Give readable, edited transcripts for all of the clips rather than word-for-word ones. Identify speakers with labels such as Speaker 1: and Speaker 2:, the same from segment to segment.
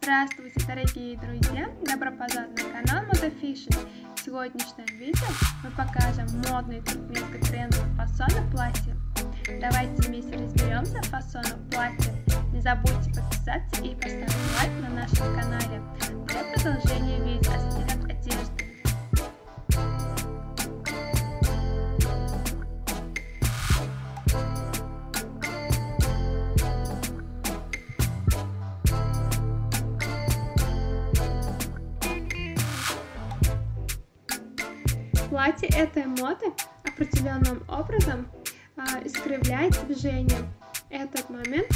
Speaker 1: Здравствуйте, дорогие друзья! Добро пожаловать на канал ModaFashion. В сегодняшнем видео мы покажем модные туркменско-трендовые фасоны платья. Давайте вместе разберемся в фасонах платья. Не забудьте подписаться и поставить лайк на нашем канале для продолжения видео о стилях одежды. Платье этой моды определенным образом искривляет движение. Этот момент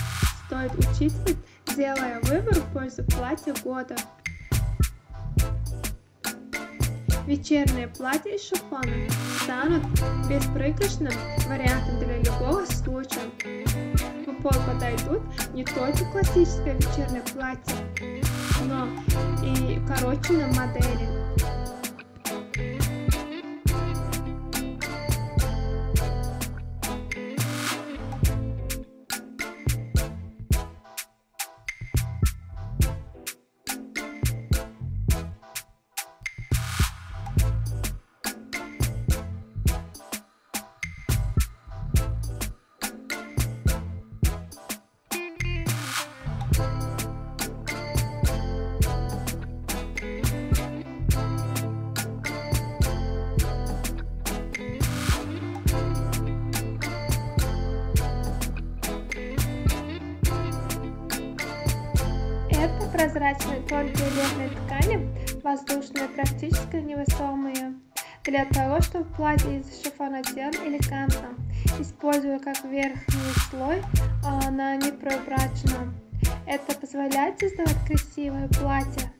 Speaker 1: стоит учитывать, делая выбор в пользу платья года. Вечерние платья из шифона станут беспроигрышным вариантом для любого случая. В упор подойдут не только классическое вечернее платье, но и укороченные модели. Это прозрачные полиэтиленовые ткани, воздушные, практически невесомые, для того, чтобы платье из шифона делать элегантно, используя как верхний слой на непрозрачном. Это позволяет создавать красивое платье.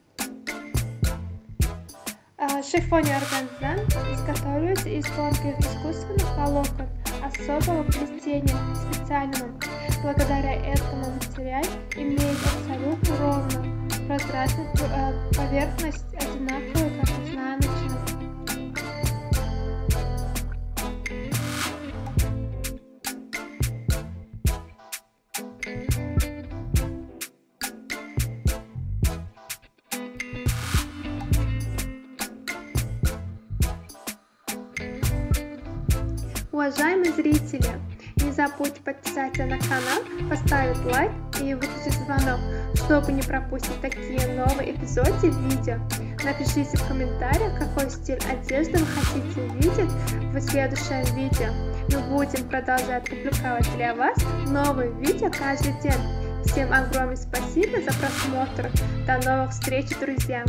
Speaker 1: Шифоне органза изготавливается из тонких искусственных волокон особого плетения специального. Благодаря этому материал имеет абсолютно ровную, прозрачную поверхность, одинаковую как изнаночная. Уважаемые зрители, не забудьте подписаться на канал, поставить лайк и выключить звонок, чтобы не пропустить такие новые эпизоды видео. Напишите в комментариях, какой стиль одежды вы хотите видеть в следующем видео. Мы будем продолжать публиковать для вас новые видео каждый день. Всем огромное спасибо за просмотр. До новых встреч, друзья!